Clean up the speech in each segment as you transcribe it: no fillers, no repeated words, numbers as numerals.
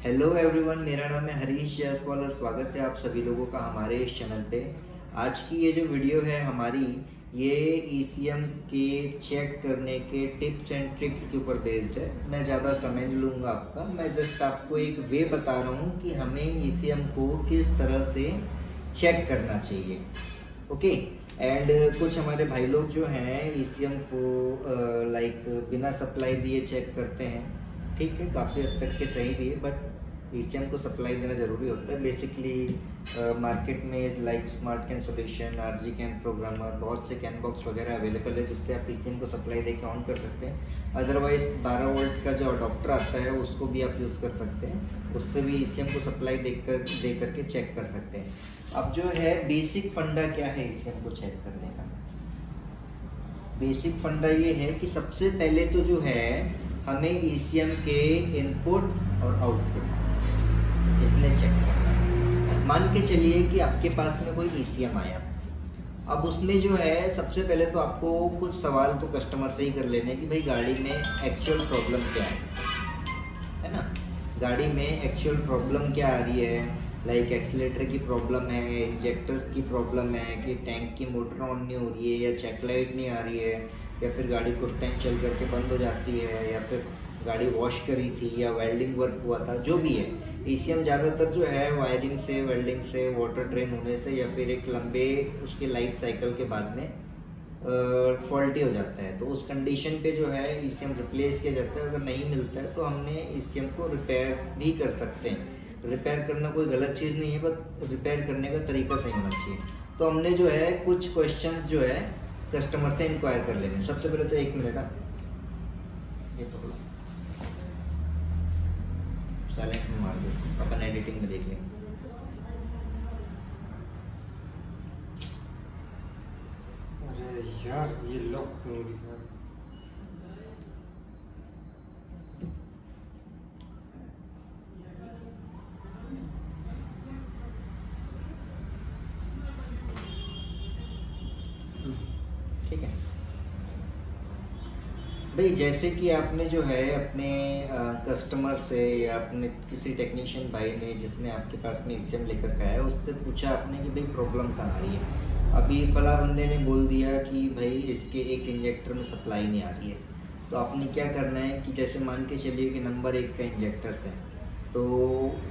Hello everyone, मेरा नाम है हरीश जायसवाल और स्वागत है आप सभी लोगों का हमारे इस चैनल पे। आज की ये जो वीडियो है हमारी, ये ईसीएम के चेक करने के टिप्स एंड ट्रिक्स के ऊपर बेस्ड है। मैं ज़्यादा समय नहीं लूँगा आपका, मैं जस्ट आपको एक वे बता रहा हूँ कि हमें ईसीएम को किस तरह से चेक करना चाहिए। ओके। एंड कुछ हमारे भाई लोग जो हैं ईसीएम को लाइक बिना सप्लाई दिए चेक करते हैं। ठीक है, काफ़ी हद तक के सही भी है, बट ईसीएम को सप्लाई देना ज़रूरी होता है। बेसिकली मार्केट में like smart CAN solution, RG CAN programmer, बहुत से कैन बॉक्स वगैरह अवेलेबल है जिससे आप ईसीएम को सप्लाई देकर ऑन कर सकते हैं। अदरवाइज 12 वोल्ट का जो अडॉप्टर आता है उसको भी आप यूज़ कर सकते हैं, उससे भी ईसीएम को सप्लाई दे करके चेक कर सकते हैं। अब जो है बेसिक फंडा क्या है ईसीएम को चेक करने का? बेसिक फंडा ये है कि सबसे पहले तो जो है हमें ईसीएम के इनपुट और आउटपुट इसमें चेक करना है। मान के चलिए कि आपके पास में कोई ईसीएम आया, अब उसमें जो है सबसे पहले तो आपको कुछ सवाल तो कस्टमर से ही कर लेने कि भाई गाड़ी में एक्चुअल प्रॉब्लम क्या है ना? गाड़ी में एक्चुअल प्रॉब्लम क्या आ रही है? लाइक एक्सीलेटर की प्रॉब्लम है, इंजेक्टर्स की प्रॉब्लम है, कि टैंक की मोटर ऑन नहीं हो रही है, या चेक लाइट नहीं आ रही है, या फिर गाड़ी कुछ टाइम चल करके बंद हो जाती है, या फिर गाड़ी वॉश करी थी, या वेल्डिंग वर्क हुआ था, जो भी है। ईसीएम ज़्यादातर जो है वायरिंग से, वेल्डिंग से, वाटर ड्रेन होने से, या फिर एक लंबे उसके लाइफ साइकिल के बाद में फॉल्टी हो जाता है। तो उस कंडीशन पे जो है ईसीएम रिप्लेस किया जाता है। अगर नहीं मिलता है तो हमने ईसीएम को रिपेयर भी कर सकते हैं। रिपेयर करना कोई गलत चीज़ नहीं है, बट रिपेयर करने का तरीका सही होना चाहिए। तो हमने जो है कुछ क्वेश्चंस जो है कस्टमर से इंक्वायर कर लेंगे। सबसे पहले तो 1 मिनट ये तो साइलेंट में मार दो, अपन एडिटिंग में देख लेंगे। अरे यार ये लॉक क्यों नहीं दिख रहा? ठीक है भाई, जैसे कि आपने जो है अपने कस्टमर से या अपने किसी टेक्नीशियन भाई ने जिसने आपके पास में ईसीएम लेकर के आया, उससे पूछा आपने कि भाई प्रॉब्लम कहाँ आ रही है। अभी फला बंदे ने बोल दिया कि भाई इसके एक इंजेक्टर में सप्लाई नहीं आ रही है। तो आपने क्या करना है कि जैसे मान के चलिए कि नंबर 1 का इंजेक्टर्स है, तो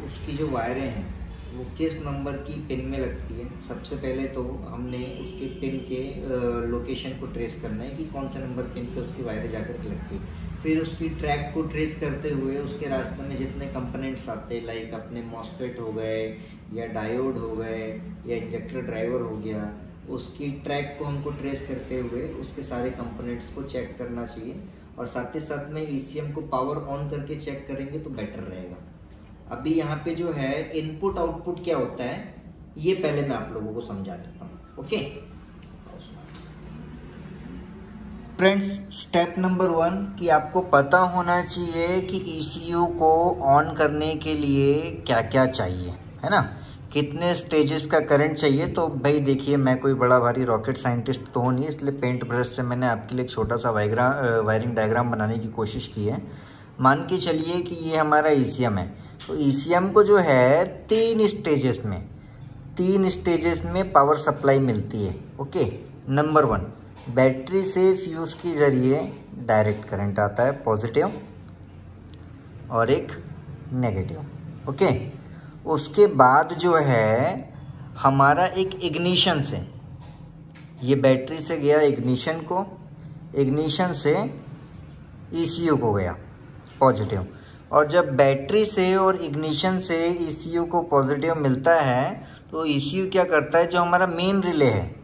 उसकी जो वायरें हैं वो किस नंबर की पिन में लगती है। सबसे पहले तो हमने उसके पिन के लोकेशन को ट्रेस करना है कि कौन सा नंबर पिन पे उसकी वायरें जाकर लगती है। फिर उसकी ट्रैक को ट्रेस करते हुए उसके रास्ते में जितने कंपोनेंट्स आते हैं, लाइक अपने मॉसफेट हो गए, या डायोड हो गए, या इंजेक्टर ड्राइवर हो गया, उसकी ट्रैक को हमको ट्रेस करते हुए उसके सारे कंपोनेंट्स को चेक करना चाहिए। और साथ ही साथ में ईसीएम को पावर ऑन करके चेक करेंगे तो बेटर रहेगा। अभी यहाँ पे जो है इनपुट आउटपुट क्या होता है ये पहले मैं आप लोगों को समझा देता हूँ। ओके फ्रेंड्स, स्टेप नंबर 1 कि आपको पता होना चाहिए कि ईसीयू को ऑन करने के लिए क्या क्या चाहिए, है ना? कितने स्टेजेस का करंट चाहिए। तो भाई देखिए, मैं कोई बड़ा भारी रॉकेट साइंटिस्ट तो हूँ नहीं, इसलिए पेंट ब्रश से मैंने आपके लिए एक छोटा सा वायरिंग डायग्राम बनाने की कोशिश की है। मान के चलिए कि ये हमारा ईसीएम है, तो ईसीएम को जो है 3 स्टेजेस में पावर सप्लाई मिलती है। ओके, नंबर 1 बैटरी से फ्यूज के जरिए डायरेक्ट करंट आता है, पॉजिटिव और एक नेगेटिव। ओके, उसके बाद जो है हमारा एक इग्निशन से, ये बैटरी से गया इग्निशन को, इग्निशन से ईसीयू को गया पॉजिटिव। और जब बैटरी से और इग्निशन से ईसीयू को पॉजिटिव मिलता है तो ईसीयू क्या करता है, जो हमारा मेन रिले है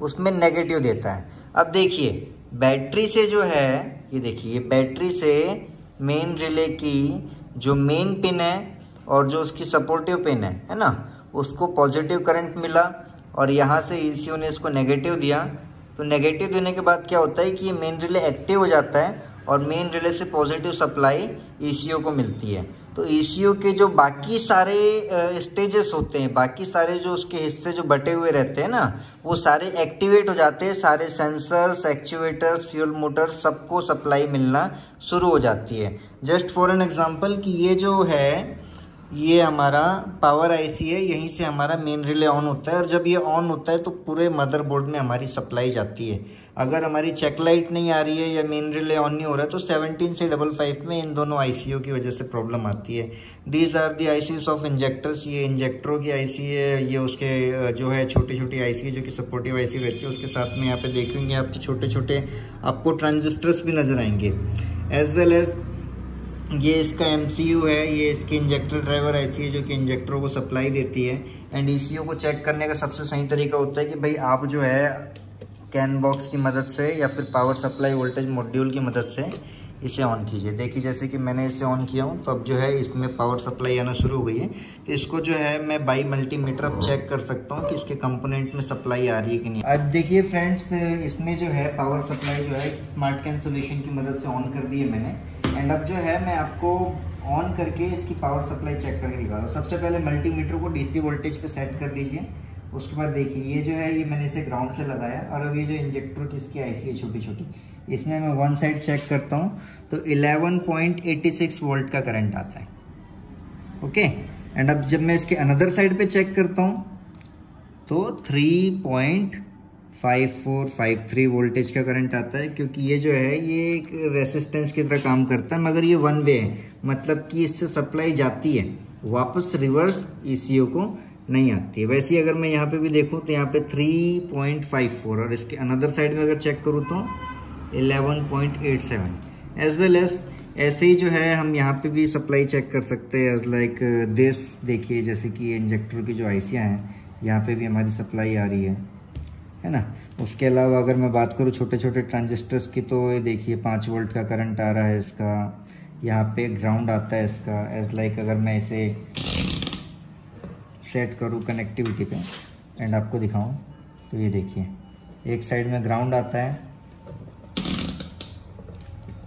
उसमें नेगेटिव देता है। अब देखिए बैटरी से जो है, ये देखिए बैटरी से मेन रिले की जो मेन पिन है और जो उसकी सपोर्टिव पिन है ना, उसको पॉजिटिव करंट मिला, और यहाँ से ईसीयू ने इसको नेगेटिव दिया। तो नेगेटिव देने के बाद क्या होता है कि ये मेन रिले एक्टिव हो जाता है और मेन रिले से पॉजिटिव सप्लाई ईसीयू को मिलती है। तो ईसीयू के जो बाकी सारे स्टेजेस होते हैं, बाकी सारे जो उसके हिस्से जो बटे हुए रहते हैं ना, वो सारे एक्टिवेट हो जाते हैं। सारे सेंसर्स, एक्चुएटर्स, फ्यूल मोटर, सबको सप्लाई मिलना शुरू हो जाती है। जस्ट फॉर एन एग्जांपल कि ये जो है ये हमारा पावर आईसी है, यहीं से हमारा मेन रिले ऑन होता है और जब ये ऑन होता है तो पूरे मदरबोर्ड में हमारी सप्लाई जाती है। अगर हमारी चेक लाइट नहीं आ रही है या मेन रिले ऑन नहीं हो रहा है तो 17 से 55 में इन दोनों आईसीओ की वजह से प्रॉब्लम आती है। These are the ICs of injectors. ये इंजेक्टरों की आईसी है, ये उसके जो है छोटी छोटी आईसी है जो कि सपोर्टिव आईसी रहती है। उसके साथ में यहाँ पे देखेंगे आपके छोटे छोटे आपको ट्रांजिस्टर्स भी नज़र आएंगे। एज वेल एज ये इसका MCU है, ये इसकी इंजेक्टर ड्राइवर आईसी है जो कि इंजेक्टरों को सप्लाई देती है। एंड ECU को चेक करने का सबसे सही तरीका होता है कि भाई आप जो है कैन बॉक्स की मदद से या फिर पावर सप्लाई वोल्टेज मॉड्यूल की मदद से इसे ऑन कीजिए। देखिए जैसे कि मैंने इसे ऑन किया हूँ तो अब जो है इसमें पावर सप्लाई आना शुरू हो गई है। तो इसको जो है मैं बाई मल्टीमीटर अब चेक कर सकता हूँ कि इसके कंपोनेंट में सप्लाई आ रही है कि नहीं। अब देखिए फ्रेंड्स, इसमें जो है पावर सप्लाई जो है स्मार्ट कैन सॉल्यूशन की मदद से ऑन कर दी है मैंने। एंड अब जो है मैं आपको ऑन करके इसकी पावर सप्लाई चेक करके दिखा दूँ। सबसे पहले मल्टीमीटर को DC वोल्टेज पे सेट कर दीजिए। उसके बाद देखिए ये जो है ये मैंने इसे ग्राउंड से लगाया और अब ये जो इंजेक्टर की इसकी आईसी है छोटी छोटी, इसमें मैं वन साइड चेक करता हूँ तो 11.86 वोल्ट का करंट आता है। ओके, एंड अब जब मैं इसके अनदर साइड पे चेक करता हूँ तो 3.5453 वोल्टेज का करंट आता है, क्योंकि ये जो है ये एक रेसिस्टेंस की तरह काम करता है, मगर ये वन वे है, मतलब कि इससे सप्लाई जाती है, वापस रिवर्स ECU को नहीं आती है। वैसे ही अगर मैं यहाँ पे भी देखूँ तो यहाँ पे 3.54 और इसके अनदर साइड में अगर चेक करूँ तो 11.87। एज वेल एज ऐसे ही जो है हम यहाँ पे भी सप्लाई चेक कर सकते हैं एज लाइक दिस। देखिए जैसे कि इंजेक्टर की जो आईसियाँ हैं यहाँ पे भी हमारी सप्लाई आ रही है ना। उसके अलावा अगर मैं बात करूँ छोटे छोटे ट्रांजिस्टर्स की तो ये देखिए 5 वोल्ट का करंट आ रहा है इसका। यहाँ पे ग्राउंड आता है इसका। एज लाइक अगर मैं इसे सेट करूँ कनेक्टिविटी पे एंड आपको दिखाऊं तो ये देखिए एक साइड में ग्राउंड आता है,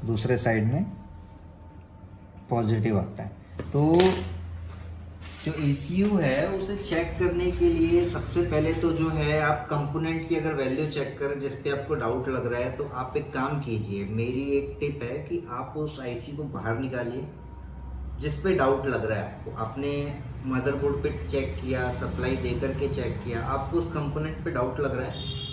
दूसरे साइड में पॉजिटिव आता है। तो जो ECU है उसे चेक करने के लिए सबसे पहले तो जो है आप कंपोनेंट की अगर वैल्यू चेक करें जिस पे आपको डाउट लग रहा है तो आप एक काम कीजिए, मेरी एक टिप है कि आप उस IC को बाहर निकालिए जिस पे डाउट लग रहा है। तो आपने मदरबोर्ड पे चेक किया, सप्लाई दे करके चेक किया, आपको उस कंपोनेंट पे डाउट लग रहा है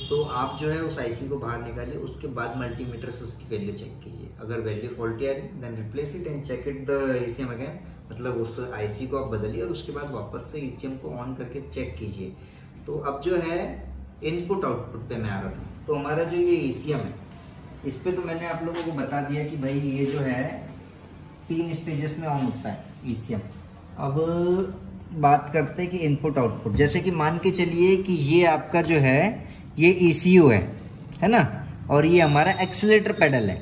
तो आप जो है उस IC को बाहर निकालिए। उसके बाद मल्टीमीटर से उसकी वैल्यू चेक कीजिए। अगर वैल्यू फॉल्टी आ रही then replace it and check it the ECM again, मतलब उस IC को आप बदलिए और उसके बाद वापस से ECM को ऑन करके चेक कीजिए। तो अब जो है इनपुट आउटपुट पे मैं आ रहा था। तो हमारा जो ये ECM है इस पे तो मैंने आप लोगों को बता दिया कि भाई ये जो है 3 स्टेजेस में ऑन होता है ECM। अब बात करते हैं कि इनपुट आउटपुट, जैसे कि मान के चलिए कि ये आपका जो है ये ECU है ना, और ये हमारा एक्सीलेटर पेडल है।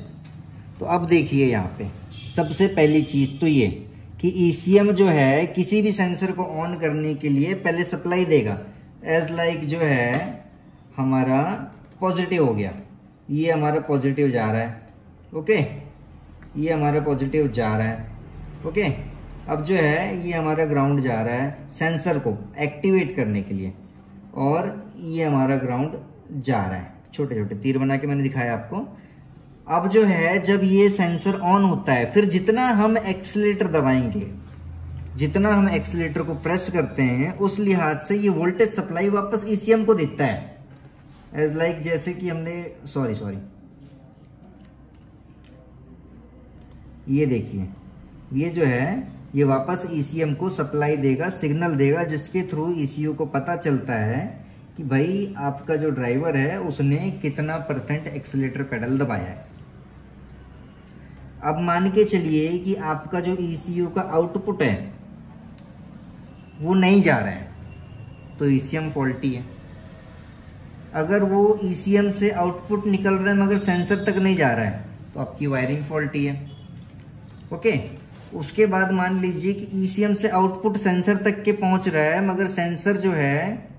तो अब देखिए यहाँ पे सबसे पहली चीज तो ये कि ECM जो है किसी भी सेंसर को ऑन करने के लिए पहले सप्लाई देगा। एज लाइक जो है हमारा पॉजिटिव हो गया, ये हमारा पॉजिटिव जा रहा है। ओके, ये हमारा पॉजिटिव जा रहा है। ओके, अब जो है ये हमारा ग्राउंड जा रहा है सेंसर को एक्टिवेट करने के लिए, और ये हमारा ग्राउंड जा रहा है। छोटे छोटे तीर बना के मैंने दिखाया आपको। अब जो है जब ये सेंसर ऑन होता है फिर जितना हम एक्सीलेटर दबाएंगे, जितना हम एक्सीलेटर को प्रेस करते हैं उस लिहाज से ये वोल्टेज सप्लाई वापस ECM को देता है। एज लाइक जैसे कि हमने सॉरी ये देखिए ये जो है ये वापस ECM को सप्लाई देगा, सिग्नल देगा, जिसके थ्रू ECU को पता चलता है कि भाई आपका जो ड्राइवर है उसने कितना % एक्सीलेटर पेडल दबाया है। अब मान के चलिए कि आपका जो ECU का आउटपुट है वो नहीं जा रहा है तो ECM फॉल्टी है। अगर वो ECM से आउटपुट निकल रहा है मगर सेंसर तक नहीं जा रहा है तो आपकी वायरिंग फॉल्टी है। ओके, उसके बाद मान लीजिए कि ECM से आउटपुट सेंसर तक के पहुंच रहा है मगर सेंसर जो है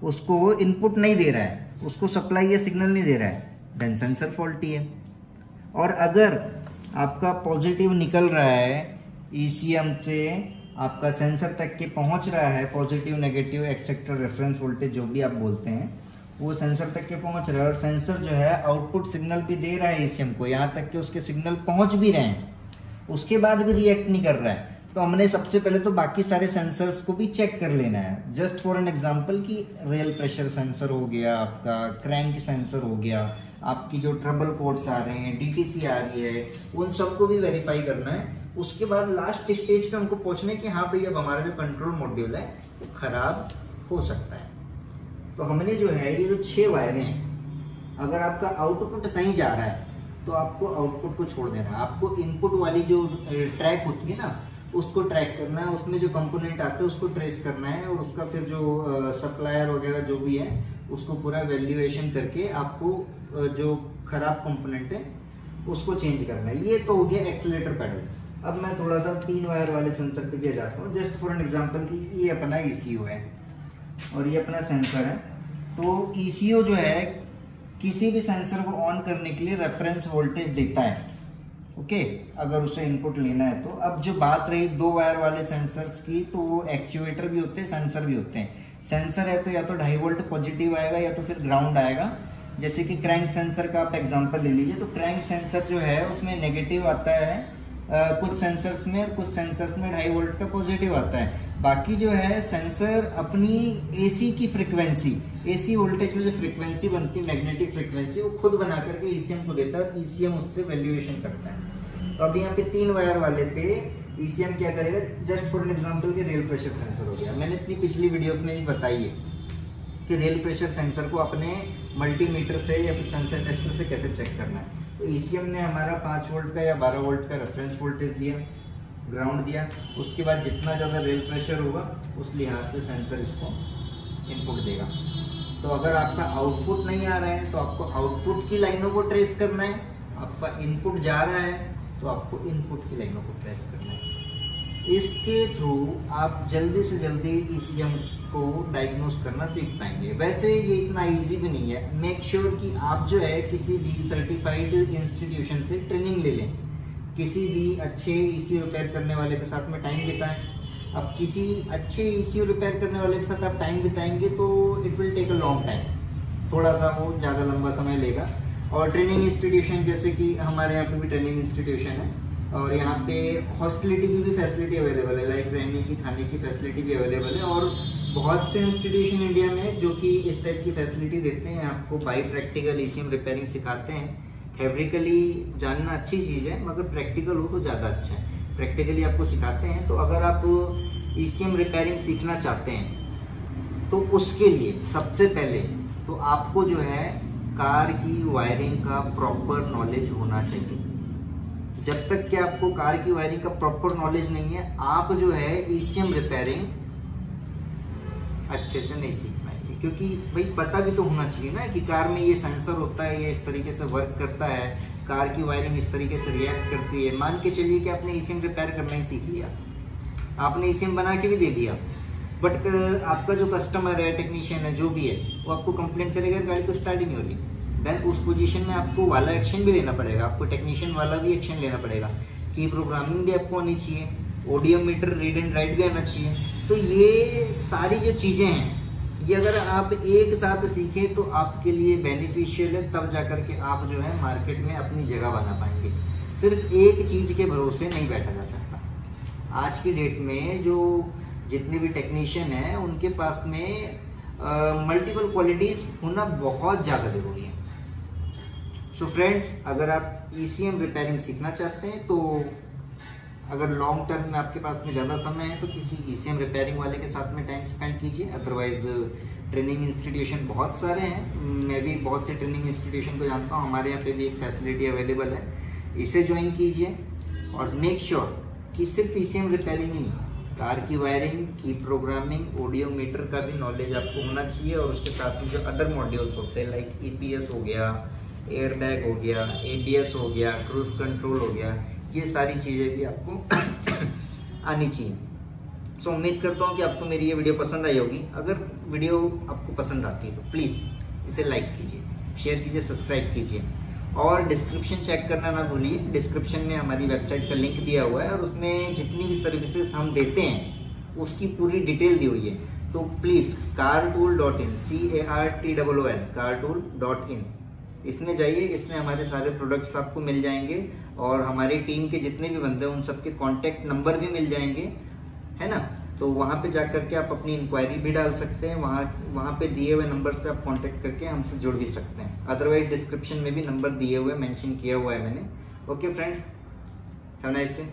उसको इनपुट नहीं दे रहा है, उसको सप्लाई या सिग्नल नहीं दे रहा है, देन सेंसर फॉल्टी है। और अगर आपका पॉजिटिव निकल रहा है ECM से आपका सेंसर तक के पहुंच रहा है, positive negative etcetera reference voltage जो भी आप बोलते हैं वो सेंसर तक के पहुंच रहा है, और सेंसर जो है आउटपुट सिग्नल भी दे रहा है ECM को, यहाँ तक कि उसके सिग्नल पहुंच भी रहे हैं, उसके बाद भी रिएक्ट नहीं कर रहा है, तो हमने सबसे पहले तो बाकी सारे सेंसर्स को भी चेक कर लेना है। जस्ट फॉर एन एग्जांपल कि रियल प्रेशर सेंसर हो गया, आपका क्रैंक सेंसर हो गया, आपकी जो ट्रबल कोड्स आ रहे हैं, डीटीसी आ रही है, उन सबको भी वेरीफाई करना है। उसके बाद लास्ट स्टेज पे हमको पूछना है कि हाँ भाई अब हमारा जो कंट्रोल मॉड्यूल है वो खराब हो सकता है। तो हमने जो है ये जो 6 वायरें हैं, अगर आपका आउटपुट सही जा रहा है तो आपको आउटपुट को छोड़ देना है। आपको इनपुट वाली जो ट्रैक होती है ना उसको ट्रैक करना है, उसमें जो कंपोनेंट आते हैं उसको ट्रेस करना है और उसका फिर जो सप्लायर वगैरह जो भी है उसको पूरा वैल्यूएशन करके आपको जो खराब कंपोनेंट है उसको चेंज करना है। ये तो हो गया एक्सीलरेटर पेडल। अब मैं थोड़ा सा 3 वायर वाले सेंसर पे भी आ जाता हूँ। जस्ट फॉर एन एग्जांपल कि ये अपना ECU है और ये अपना सेंसर है। तो ECU जो है किसी भी सेंसर को ऑन करने के लिए रेफरेंस वोल्टेज देता है, ओके, अगर उसे इनपुट लेना है तो। अब जो बात रही 2 वायर वाले सेंसर्स की, तो वो एक्चुएटर भी होते हैं, सेंसर भी होते हैं। सेंसर है तो या तो 2.5 वोल्ट पॉजिटिव आएगा या तो फिर ग्राउंड आएगा। जैसे कि क्रैंक सेंसर का आप एग्जांपल ले लीजिए, तो क्रैंक सेंसर जो है उसमें नेगेटिव आता है कुछ सेंसर्स में, और कुछ सेंसर्स में 2.5 वोल्ट का पॉजिटिव आता है। बाकी जो है सेंसर अपनी AC की फ्रिक्वेंसी, AC वोल्टेज में जो फ्रिक्वेंसी बनती है मैग्नेटिक फ्रिक्वेंसी, वो खुद बना करके ECM को देता है और ECM उससे वैल्यूएशन करता है। तो अभी यहाँ पे 3 वायर वाले पे ECM क्या करेगा, जस्ट फॉर एन एग्जांपल कि रियल प्रेशर सेंसर हो गया। मैंने इतनी पिछली वीडियोस में भी बताई है कि रियल प्रेशर सेंसर को अपने मल्टीमीटर से या फिर सेंसर टेस्टर से कैसे चेक करना है। तो ECM ने हमारा 5 वोल्ट का या 12 वोल्ट का रेफरेंस वोल्टेज दिया, ग्राउंड दिया। उसके बाद जितना ज़्यादा रियल प्रेशर होगा उस लिहाज से सेंसर इसको इनपुट देगा। तो अगर आपका आउटपुट नहीं आ रहा है तो आपको आउटपुट की लाइनों को ट्रेस करना है, आपका इनपुट जा रहा है तो आपको इनपुट की लाइनों को ट्रेस करना है। इसके थ्रू आप जल्दी से जल्दी ECM को डायग्नोस करना सीख पाएंगे। वैसे ये इतना इजी भी नहीं है। मेक श्योर कि आप जो है किसी भी सर्टिफाइड इंस्टीट्यूशन से ट्रेनिंग ले लें, किसी भी अच्छे ECU रिपेयर करने वाले के साथ में टाइम बिताएं। अब किसी अच्छे ECU रिपेयर करने वाले के साथ आप टाइम बिताएंगे तो it will take a long time, थोड़ा सा वो ज़्यादा लंबा समय लेगा। और ट्रेनिंग इंस्टीट्यूशन जैसे कि हमारे यहाँ पे भी ट्रेनिंग इंस्टीट्यूशन है और यहाँ पे हॉस्पिटलिटी की भी फैसिलिटी अवेलेबल है, लाइक रहने की खाने की फैसिलिटी भी अवेलेबल है। और बहुत से इंस्टीट्यूशन इंडिया में जो कि इस टाइप की फैसिलिटी देते हैं, आपको बाई प्रैक्टिकल ECM रिपेयरिंग सिखाते हैं। थेवरिकली जानना अच्छी चीज़ है मगर प्रैक्टिकल हो तो ज़्यादा अच्छा है। प्रैक्टिकली आपको सिखाते हैं। तो अगर आप ECM रिपेयरिंग सीखना चाहते हैं तो उसके लिए सबसे पहले तो आपको जो है कार की वायरिंग का प्रॉपर नॉलेज होना चाहिए। जब तक कि आपको कार की वायरिंग का प्रॉपर नॉलेज नहीं है, आप जो है ECM रिपेयरिंग अच्छे से नहीं सीख पाएंगे। क्योंकि भाई पता भी तो होना चाहिए ना कि कार में ये सेंसर होता है, ये इस तरीके से वर्क करता है, कार की वायरिंग इस तरीके से रिएक्ट करती है। मान के चलिए कि आपने ECM रिपेयर करना ही सीख लिया, आपने ECM बना के भी दे दिया, बट आपका जो कस्टमर है, टेक्नीशियन है, जो भी है, वो आपको कंप्लेंट करेगा गाड़ी तो स्टार्ट ही नहीं होगी। देन उस पोजीशन में आपको वाला एक्शन भी लेना पड़ेगा, आपको टेक्नीशियन वाला भी एक्शन लेना पड़ेगा कि प्रोग्रामिंग भी आपको आनी चाहिए, ऑडियोमीटर रीड एंड राइट भी आना चाहिए। तो ये सारी जो चीज़ें हैं ये अगर आप एक साथ सीखें तो आपके लिए बेनिफिशियल है, तब जाकर के आप जो है मार्केट में अपनी जगह बना पाएंगे। सिर्फ एक चीज़ के भरोसे नहीं बैठा जा सकता। आज की डेट में जो जितने भी टेक्नीशियन हैं उनके पास में मल्टीपल क्वालिटीज़ होना बहुत ज़्यादा ज़रूरी है। सो फ्रेंड्स, अगर आप ECM रिपेयरिंग सीखना चाहते हैं तो अगर लॉन्ग टर्म में आपके पास में ज़्यादा समय है तो किसी ECM रिपेयरिंग वाले के साथ में टाइम स्पेंड कीजिए। अदरवाइज ट्रेनिंग इंस्टीट्यूशन बहुत सारे हैं, मैं भी बहुत से ट्रेनिंग इंस्टीट्यूशन को जानता हूँ, हमारे यहाँ पे भी एक फैसिलिटी अवेलेबल है, इसे ज्वाइन कीजिए। और मेक श्योर कि सिर्फ ECM रिपेयरिंग ही नहीं, कार की वायरिंग की प्रोग्रामिंग, ऑडियोमीटर का भी नॉलेज आपको होना चाहिए। और उसके साथ में जो अदर मॉड्यूल्स होते हैं लाइक EPS हो गया, एयर बैग हो गया, ABS हो गया, क्रूज कंट्रोल हो गया, ये सारी चीज़ें भी आपको आनी चाहिए। सो उम्मीद करता हूँ कि आपको मेरी ये वीडियो पसंद आई होगी। अगर वीडियो आपको पसंद आती है तो प्लीज़ इसे लाइक कीजिए, शेयर कीजिए, सब्सक्राइब कीजिए और डिस्क्रिप्शन चेक करना ना भूलिए। डिस्क्रिप्शन में हमारी वेबसाइट का लिंक दिया हुआ है और उसमें जितनी भी सर्विसेज हम देते हैं उसकी पूरी डिटेल दी हुई है। तो प्लीज़ cartool.in, CARTOOL, cartool.in इसमें जाइए, इसमें हमारे सारे प्रोडक्ट्स आपको मिल जाएंगे और हमारी टीम के जितने भी बंदे हैं उन सबके कॉन्टैक्ट नंबर भी मिल जाएंगे, है ना। तो वहाँ पे जा करके आप अपनी इंक्वायरी भी डाल सकते हैं, वहाँ पे दिए हुए नंबर पे आप कांटेक्ट करके हमसे जुड़ भी सकते हैं। अदरवाइज डिस्क्रिप्शन में भी नंबर दिए हुए मेंशन किया हुआ है मैंने। Okay friends, have a nice day.